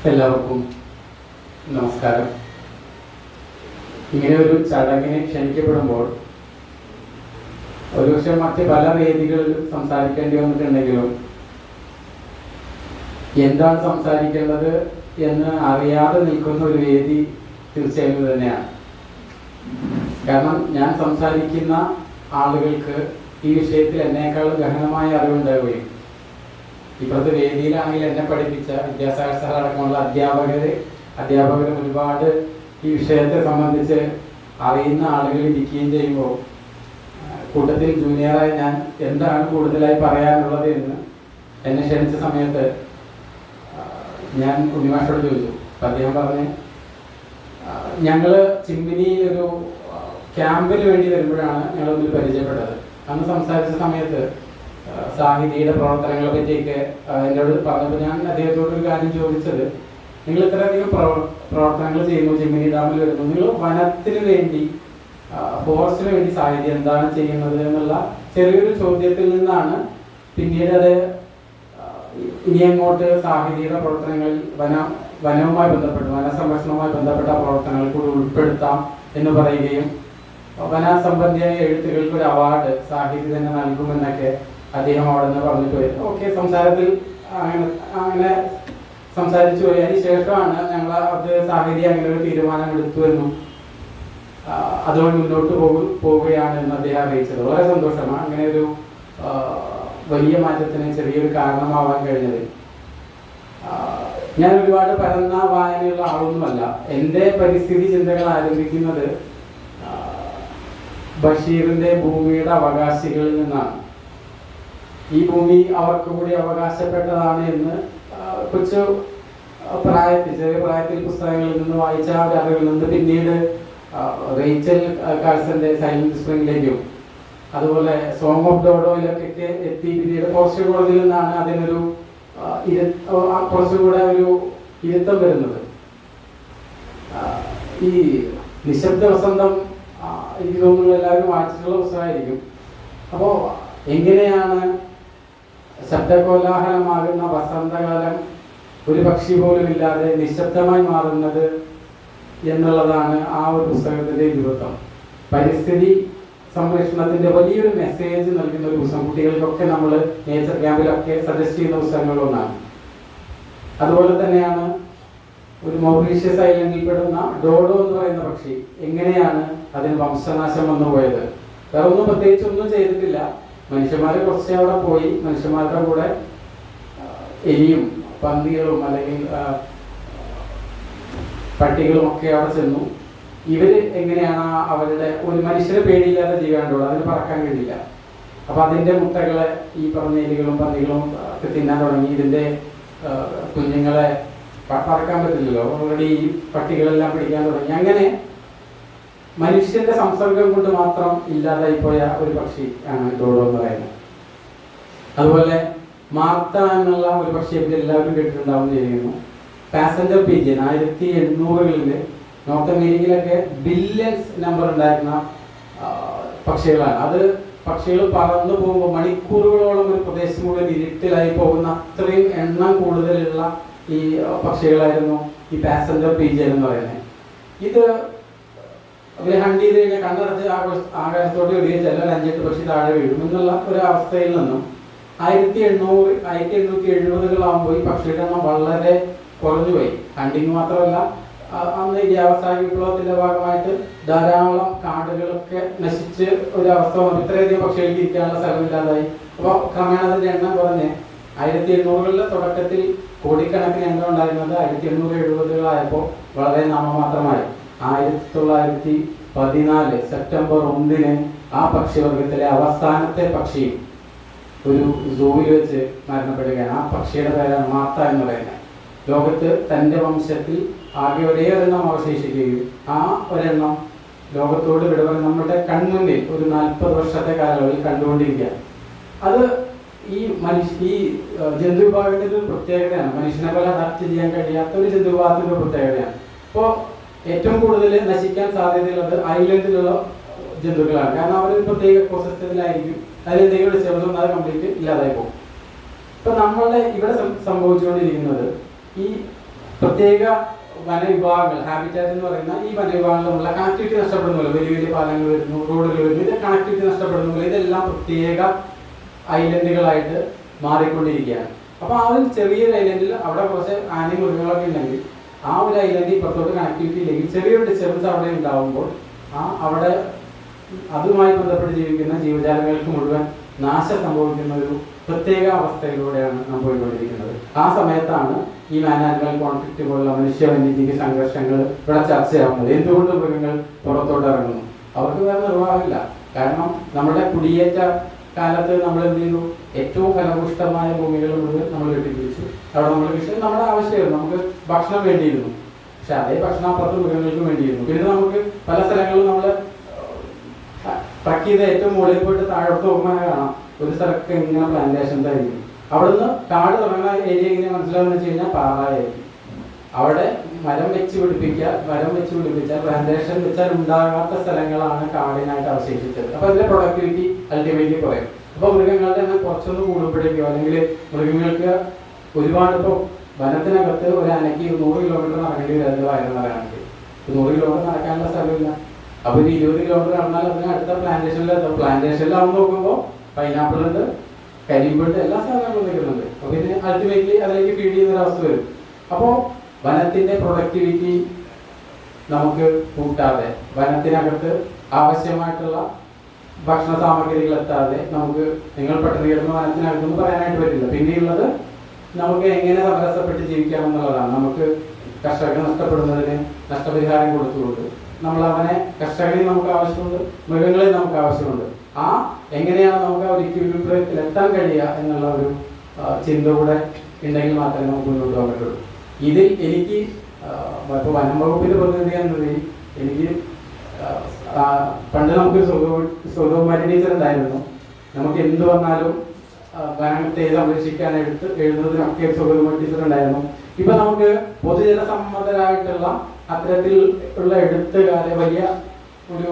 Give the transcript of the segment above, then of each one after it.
എല്ലാവർക്കും നമസ്കാരം. ഇങ്ങനെ ഒരു ചടങ്ങിന് ക്ഷണിക്കപ്പെടുമ്പോൾ ഒരുപക്ഷെ മറ്റ് പല വേദികളിൽ സംസാരിക്കേണ്ടി വന്നിട്ടുണ്ടെങ്കിലും എന്താണ് സംസാരിക്കേണ്ടത് എന്ന് അറിയാതെ നിൽക്കുന്ന ഒരു വേദി തീർച്ചയായും തന്നെയാണ്. കാരണം ഞാൻ സംസാരിക്കുന്ന ആളുകൾക്ക് ഈ വിഷയത്തിൽ എന്നേക്കാൾ ഗഹനമായ അറിവുണ്ടാവുകയും ഇപ്പോഴത്തെ വേദിയിലാണെങ്കിൽ എന്നെ പഠിപ്പിച്ച വിദ്യാസാഗർ അടക്കമുള്ള അധ്യാപകരും ഒരുപാട് ഈ വിഷയത്തെ സംബന്ധിച്ച് അറിയുന്ന ആളുകൾ ഇരിക്കുകയും ചെയ്യുമ്പോൾ കൂട്ടത്തിൽ ജൂനിയറായി ഞാൻ എന്താണ് കൂടുതലായി പറയാനുള്ളത് എന്ന് എന്നെ ക്ഷണിച്ച സമയത്ത് ഞാൻ ഉണ്ണിമാഷോട് ചോദിച്ചു. അപ്പം അദ്ദേഹം പറഞ്ഞ് ഞങ്ങൾ ചിമ്മിനിയിൽ ഒരു ക്യാമ്പിന് വേണ്ടി വരുമ്പോഴാണ് ഞങ്ങൾ തമ്മിൽ പരിചയപ്പെട്ടത്. അന്ന് സംസാരിച്ച സമയത്ത് സാഹിതിയുടെ പ്രവർത്തനങ്ങളെ പറ്റിയൊക്കെ എന്നോട് പറഞ്ഞപ്പോൾ ഞാൻ അദ്ദേഹത്തോട് ഒരു കാര്യം ചോദിച്ചത്, നിങ്ങൾ ഇത്രയധികം പ്രവർത്തനങ്ങൾ ചെയ്യുന്നു, ചിമ്മിനി ഡാമിൽ വരുന്നു, നിങ്ങൾ വനത്തിന് വേണ്ടി ഫോറസ്റ്റിന് വേണ്ടി സാഹിത്യം എന്താണ് ചെയ്യുന്നത് എന്നുള്ള ചെറിയൊരു ചോദ്യത്തിൽ നിന്നാണ് പിന്നീട് അത് ഇനി അങ്ങോട്ട് സാഹിതിയുടെ പ്രവർത്തനങ്ങളിൽ വനവുമായി ബന്ധപ്പെട്ട് വനസംരക്ഷണവുമായി ബന്ധപ്പെട്ട പ്രവർത്തനങ്ങൾ കൂടി ഉൾപ്പെടുത്താം എന്ന് പറയുകയും വനസംബന്ധിയായ എഴുത്തുകൾക്ക് ഒരു അവാർഡ് സാഹിത്യം തന്നെ നൽകുമെന്നൊക്കെ അദ്ദേഹം അവിടെ നിന്ന് പറഞ്ഞിട്ട് പോയി. ഓക്കെ, സംസാരത്തിൽ അങ്ങനെ സംസാരിച്ചു പോയി. അതിന് ശേഷമാണ് ഞങ്ങൾ അത് സാഹിത്യം അങ്ങനെ ഒരു തീരുമാനം എടുത്തു എന്നും അതുകൊണ്ട് മുന്നോട്ട് പോവുകയാണ് എന്ന് അദ്ദേഹം അറിയിച്ചത്. വളരെ സന്തോഷമാണ് അങ്ങനെ ഒരു വലിയ മാറ്റത്തിന് ചെറിയൊരു കാരണമാവാൻ കഴിഞ്ഞത്. ഞാൻ ഒരുപാട് പരന്ന വായനയുള്ള ആളൊന്നുമല്ല. എൻ്റെ പരിസ്ഥിതി ചിന്തകൾ ആരംഭിക്കുന്നത് ബഷീറിന്റെ ഭൂമിയുടെ അവകാശികളിൽ നിന്നാണ്. ഈ ഭൂമി അവർക്ക് കൂടി അവകാശപ്പെട്ടതാണ് എന്ന് ചെറിയ പ്രായത്തിൽ പുസ്തകങ്ങളിൽ നിന്ന് വായിച്ച ആ അറിവിൽ നിന്ന് പിന്നീട് റേച്ചൽ കാൾസന്റെ സൈലന്റ് സ്പ്രിംഗിലേക്കും അതുപോലെ സോങ് ഓഫ് ഡോഡോയിലൊക്കെ എത്തി. പിന്നീട് ഫോറസ്റ്റ് കോടതിയിൽ നിന്നാണ് അതിനൊരു കുറച്ചുകൂടെ ഒരു ഇരുത്തം വരുന്നത്. ഈ നിശബ്ദ വസന്തം എനിക്ക് തോന്നുന്നു എല്ലാവരും വായിച്ചിട്ടുള്ള പുസ്തകമായിരിക്കും. അപ്പോൾ എങ്ങനെയാണ് ശബ്ദകോലാഹലമാകുന്ന വസന്തകാലം ഒരു പക്ഷി പോലും ഇല്ലാതെ നിശബ്ദമായി മാറുന്നത് എന്നുള്ളതാണ് ആ ഒരു പുസ്തകത്തിന്റെ ഇതിവൃത്തം. പരിസ്ഥിതി സംരക്ഷണത്തിന്റെ വലിയൊരു മെസ്സേജ് നൽകുന്ന ഒരു പുസ്തകം. കുട്ടികൾക്കൊക്കെ നമ്മൾ നേച്ചർ ക്യാമ്പിലൊക്കെ സജസ്റ്റ് ചെയ്യുന്ന പുസ്തകങ്ങളൊന്നാണ്. അതുപോലെ തന്നെയാണ് ഒരു മൗറീഷ്യസ് ഐലൻഡിൽ പെടുന്ന ഡോഡോ എന്ന് പറയുന്ന പക്ഷി എങ്ങനെയാണ് അതിന് വംശനാശം വന്നു പോയത്. വേറെ ഒന്നും പ്രത്യേകിച്ചൊന്നും ചെയ്തിട്ടില്ല. മനുഷ്യന്മാർ കുറച്ച് അവിടെ പോയി, മനുഷ്യന്മാരുടെ കൂടെ എലിയും പന്നികളും അല്ലെങ്കിൽ പട്ടികളും ഒക്കെ അവിടെ ചെന്നു. ഇവര് എങ്ങനെയാണ് അവരുടെ ഒരു മനുഷ്യരെ പേടിയില്ലാതെ ജീവിക്കാണ്ടുള്ളൂ, അതിന് പറക്കാൻ കഴിയില്ല. അപ്പൊ അതിന്റെ മുട്ടകളെ ഈ പറഞ്ഞ എലികളും പന്നികളും ഒക്കെ തിന്നാൻ തുടങ്ങി. ഇതിന്റെ കുഞ്ഞുങ്ങളെ പറക്കാൻ പറ്റില്ലല്ലോ, ഓൾറെഡി ഈ പട്ടികളെല്ലാം പിടിക്കാൻ തുടങ്ങി. അങ്ങനെ മനുഷ്യന്റെ സംസർഗം കൊണ്ട് മാത്രം ഇല്ലാതായിപ്പോയ ഒരു പക്ഷി ആണ് ഡോഡോ എന്ന് പറയുന്നത്. അതുപോലെ മാർത്ത എന്നുള്ള ഒരു പക്ഷിയെ പറ്റി എല്ലാവരും കേട്ടിട്ടുണ്ടാവും ചെയ്യുന്നു. പാസഞ്ചർ പീജിയൻ 1800-കളിൽ നോർത്ത് അമേരിക്കയിലൊക്കെ ബില്യൺസ് നമ്പർ ഉണ്ടായിരുന്ന പക്ഷികളാണ്. അത് പക്ഷികൾ പറന്നു പോകുമ്പോൾ മണിക്കൂറുകളോളം ഒരു പ്രദേശം മുഴുവൻ ഇരുട്ടിലായി പോകുന്ന അത്രയും എണ്ണം കൂടുതലുള്ള ഈ പക്ഷികളായിരുന്നു ഈ പാസഞ്ചർ പീജിയൻ എന്ന് പറയുന്നത്. ഇത് അവര് ഹണ്ട് ചെയ്ത് കഴിഞ്ഞാൽ കണ്ണടച്ച് ആകാശത്തോട് ഇടുകയും ചിലർ 5-8 പക്ഷി താഴെ വീഴും എന്നുള്ള ഒരു അവസ്ഥയിൽ നിന്നും 1870-കളാകുമ്പോൾ ഈ പക്ഷിയുടെ എണ്ണം വളരെ കുറഞ്ഞുപോയി. ഹണ്ടിങ് മാത്രമല്ല, അന്ന് വ്യാവസായിക വിപ്ലവത്തിന്റെ ഭാഗമായിട്ട് ധാരാളം കാടുകളൊക്കെ നശിച്ച് ഒരു അവസ്ഥ വന്നു. ഇത്രയധികം പക്ഷികൾക്ക് ഇരിക്കാനുള്ള സ്ഥലമില്ലാതായി. അപ്പോൾ ക്രമേണ അതിന്റെ എണ്ണം കുറഞ്ഞ് 1800-കളിലെ തുടക്കത്തിൽ കോടിക്കണക്കിന് എണ്ണം ഉണ്ടായിരുന്നത് 1870-കളായപ്പോൾ വളരെ നാമമാത്രമായി. 1914 സെപ്റ്റംബർ 1 ആ പക്ഷിവർഗത്തിലെ അവസാനത്തെ പക്ഷി ഒരു സൂവിൽ വെച്ച് മരണപ്പെടുകയാണ്. ആ പക്ഷിയുടെ പേരാണ് മാർത്ത എന്ന് പറയുന്നത്. ലോകത്ത് തൻ്റെ വംശത്തിൽ ആകെ ഒരേ ഒരെണ്ണം അവശേഷിക്കുകയും ആ ഒരെണ്ണം ലോകത്തോട് വിടവൻ നമ്മുടെ കൺമുന്നിൽ ഒരു 40 വർഷത്തെ കാലയളവിൽ കണ്ടുകൊണ്ടിരിക്കുക. അത് ഈ ജന്തു വിഭാഗത്തിന്റെ ഒരു പ്രത്യേകതയാണ്. മനുഷ്യനെ പോലെ അഡാപ്റ്റ് ചെയ്യാൻ കഴിയാത്ത ഒരു ജന്തു വിഭാഗത്തിന്റെ ഒരു പ്രത്യേകതയാണ്. അപ്പോൾ ഏറ്റവും കൂടുതൽ നശിക്കാൻ സാധ്യതയുള്ളത് ഐലൻഡിലുള്ള ജന്തുക്കളാണ്. കാരണം അവരൊരു പ്രത്യേക എക്കോസിസ്റ്റത്തിലായിരിക്കും. അതിലെന്തെങ്കിലും ചെറുതും അത് കംപ്ലീറ്റ് ഇല്ലാതായി പോകും. ഇപ്പൊ നമ്മളുടെ ഇവിടെ സംഭവിച്ചുകൊണ്ടിരിക്കുന്നത് ഈ പ്രത്യേക വനവിഭാഗങ്ങൾ, ഹാബിറ്റാറ്റ് എന്ന് പറയുന്ന ഈ വനവിഭാഗങ്ങൾ നമ്മളെ കണക്ടിവിറ്റി നഷ്ടപ്പെടുന്നില്ല. വലിയ വലിയ പാലങ്ങൾ വരുന്നു, റോഡുകൾ വരുന്നു, ഇത് കണക്ടിവിറ്റി നഷ്ടപ്പെടുന്നില്ല. ഇതെല്ലാം പ്രത്യേക ഐലൻഡുകളായിട്ട് മാറിക്കൊണ്ടിരിക്കുകയാണ്. അപ്പോൾ ആ ഒരു ചെറിയൊരു ഐലൻഡിൽ അവിടെ കുറച്ച് മൃഗങ്ങളൊക്കെ ഉണ്ടെങ്കിൽ ആ ഒരു ഐലൻഡിൽ ഇപ്പുറത്തോട്ട് കണക്ടിവിറ്റി ഇല്ലെങ്കിൽ ചെറിയൊരു ഡിസ്റ്റർബൻസ് അവിടെ ഉണ്ടാകുമ്പോൾ അവിടെ അതുമായി ബന്ധപ്പെട്ട് ജീവിക്കുന്ന ജീവജാലങ്ങൾക്ക് മുഴുവൻ നാശം സംഭവിക്കുന്ന ഒരു പ്രത്യേക അവസ്ഥയിലൂടെയാണ് നാം പോയിക്കൊണ്ടിരിക്കുന്നത്. ആ സമയത്താണ് ഈ മാൻ ആനിമൽ കോൺഫ്ലിക്റ്റ് പോലുള്ള മനുഷ്യ വന്യജീവി സംഘർഷങ്ങൾ ഇവിടെ ചർച്ചയാവുന്നത്. എന്തുകൊണ്ട് മൃഗങ്ങൾ പുറത്തോട്ട് ഇറങ്ങുന്നു? അവർക്ക് വേറെ നിർവാഹമില്ല. കാരണം നമ്മുടെ കുടിയേറ്റ കാലത്ത് നമ്മൾ എന്ത് ചെയ്തു? ഏറ്റവും ഫലഭൂഷ്ടമായ ഭൂമികൾ മുഴുവൻ നമ്മൾ വെട്ടിപ്പിടിച്ചു. അവിടെ നമ്മൾ കൃഷി നമ്മുടെ ആവശ്യമായിരുന്നു, നമുക്ക് ഭക്ഷണം വേണ്ടിയിരുന്നു. പക്ഷെ അതേ ഭക്ഷണം അപ്പുറത്ത് മൃഗങ്ങൾക്ക് വേണ്ടിയിരുന്നു. പിന്നെ നമുക്ക് പല സ്ഥലങ്ങളിലും നമ്മൾ ട്രക്ക് ചെയ്ത് ഏറ്റവും മുകളിൽ പോയിട്ട് താഴോട്ട് നോക്കുമ്പോൾ കാണാം ഒരു സ്ഥലത്ത് ഇങ്ങനെ പ്ലാന്റേഷൻസ് ആയിരിക്കും. അവിടുന്ന് കാട് തുടങ്ങുന്ന ഏരിയ എങ്ങനെ മനസ്സിലാവുന്ന വെച്ച് കഴിഞ്ഞാൽ പാറയായിരിക്കും. അവിടെ മരം വെച്ച് പിടിപ്പിച്ചാൽ പ്ലാന്റേഷൻ വെച്ചാൽ ഉണ്ടാകാത്ത സ്ഥലങ്ങളാണ് കാടിനായിട്ട് അവശേഷിച്ചത്. അപ്പോൾ അതിന്റെ പ്രൊഡക്ടിവിറ്റി അൾട്ടിമേറ്റ്ലി കുറയും. അപ്പോൾ മൃഗങ്ങളുടെ എണ്ണം കുറച്ചൊന്ന് കൂടുമ്പോഴേക്കോ അല്ലെങ്കിൽ മൃഗങ്ങൾക്ക് ഒരുപാട് ഇപ്പോൾ വനത്തിനകത്ത് ഒരു ആനയ്ക്ക് 100 കിലോമീറ്റർ നടക്കേണ്ടി വരും. അതിൻ്റെ വയറ് നിറയാണെങ്കിൽ 100 കിലോമീറ്റർ നടക്കാനുള്ള സ്ഥലമില്ല. അപ്പോൾ ഒരു 20 കിലോമീറ്റർ നടന്നാൽ അതിന് അടുത്ത പ്ലാന്റേഷനിലാവുമ്പോൾ നോക്കുമ്പോൾ പൈനാപ്പിൾ ഉണ്ട്, കരിമ്പുണ്ട്, എല്ലാ സാധനങ്ങളും നിൽക്കുന്നുണ്ട്. അപ്പോൾ ഇതിന് അൾട്ടിമേറ്റ്ലി അതിലേക്ക് ഫീഡ് ചെയ്യുന്ന ഒരു അവസ്ഥ വരും. അപ്പോൾ വനത്തിന്റെ പ്രൊഡക്ടിവിറ്റി നമുക്ക് കൂട്ടാതെ, വനത്തിനകത്ത് ആവശ്യമായിട്ടുള്ള ഭക്ഷണ സാമഗ്രികൾ എത്താതെ നമുക്ക് നിങ്ങൾ പട്ടിണി കിടന്ന് വനത്തിനകത്തൊന്നും പറയാനായിട്ട് പറ്റില്ല. പിന്നെയുള്ളത് നമുക്ക് എങ്ങനെ സമരസപ്പെട്ട് ജീവിക്കാമെന്നുള്ളതാണ്. നമുക്ക് കർഷകർ നഷ്ടപ്പെടുന്നതിന് നഷ്ടപരിഹാരം കൊടുത്തുകൊണ്ട് നമ്മൾ അവനെ, കർഷകരെ നമുക്ക് ആവശ്യമുണ്ട്, മൃഗങ്ങളെ നമുക്ക് ആവശ്യമുണ്ട്. ആ എങ്ങനെയാണ് നമുക്ക് ആ ഒരു ഇക്വിലിബ്രിയത്തിൽ എത്താൻ കഴിയുക എന്നുള്ള ഒരു ചിന്ത കൂടെ ഉണ്ടെങ്കിൽ മാത്രമേ നമുക്ക് മുന്നോട്ട് പോകാൻ പറ്റുള്ളൂ. ഇതിൽ എനിക്ക് ഇപ്പോൾ വനം വകുപ്പിന്റെ പ്രതിനിധി എന്നത് എനിക്ക് പണ്ട് നമുക്ക് സുഗതകുമാരി ടീച്ചർ ഉണ്ടായിരുന്നു. നമുക്ക് എന്ത് വന്നാലും വനത്തെ സംരക്ഷിക്കാൻ എഴുതുന്നതിനൊക്കെ സുഗതകുമാരി ടീച്ചർ ഉണ്ടായിരുന്നു. ഇപ്പൊ നമുക്ക് പൊതുജനസമ്മതരായിട്ടുള്ള അത്തരത്തിൽ ഉള്ള എഴുത്തുകാരെ, വലിയ ഒരു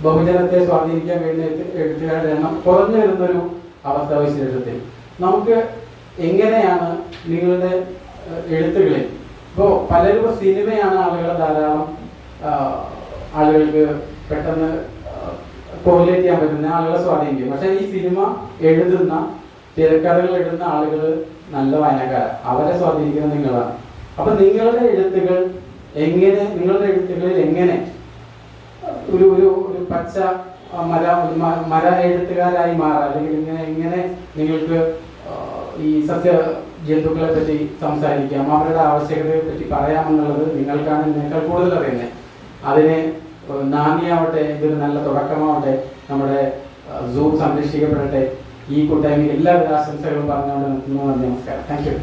ബഹുജനത്തെ സ്വാധീനിക്കാൻ കഴിയുന്ന എഴുത്തുകാരുടെ എണ്ണം കുറഞ്ഞു വരുന്നൊരു അവസ്ഥാവിശേഷത്തിൽ നമുക്ക് എങ്ങനെയാണ് നിങ്ങളുടെ എഴുത്തുകളിൽ, ഇപ്പോൾ പലരും സിനിമയാണ് ആളുകളെ ധാരാളം ആളുകൾക്ക് പെട്ടെന്ന് കോറിലേറ്റ് ചെയ്യാൻ പറ്റുന്ന ആളുകളെ സ്വാധീനിക്കും. പക്ഷെ ഈ സിനിമ എഴുതുന്ന, തിരക്കഥകൾ എഴുതുന്ന ആളുകൾ നല്ല വായനക്കാരാണ്, അവരെ സ്വാധീനിക്കുന്നത് നിങ്ങളാണ്. അപ്പൊ നിങ്ങളുടെ എഴുത്തുകളിൽ എങ്ങനെ ഒരു ഒരു ഒരു പച്ച മര എഴുത്തുകാരായി മാറാം, അല്ലെങ്കിൽ എങ്ങനെ നിങ്ങൾക്ക് ഈ സസ്യ ജന്തുക്കളെ പറ്റി സംസാരിക്കാം, അവരുടെ ആവശ്യകതയെ പറ്റി പറയാമെന്നുള്ളത് നിങ്ങൾക്കാണ് ഇതിനേക്കാൾ കൂടുതൽ അറിയുന്നത്. അതിന് നാന്ദിയാവട്ടെ, ഇതൊരു നല്ല തുടക്കമാവട്ടെ, നമ്മുടെ സൂ സംരക്ഷിക്കപ്പെടട്ടെ. ഈ കൂട്ടായ്മയ്ക്ക് എല്ലാവിധ ആശംസകളും പറഞ്ഞുകൊണ്ട് നിർത്തുന്നു. നമസ്കാരം. Thank you.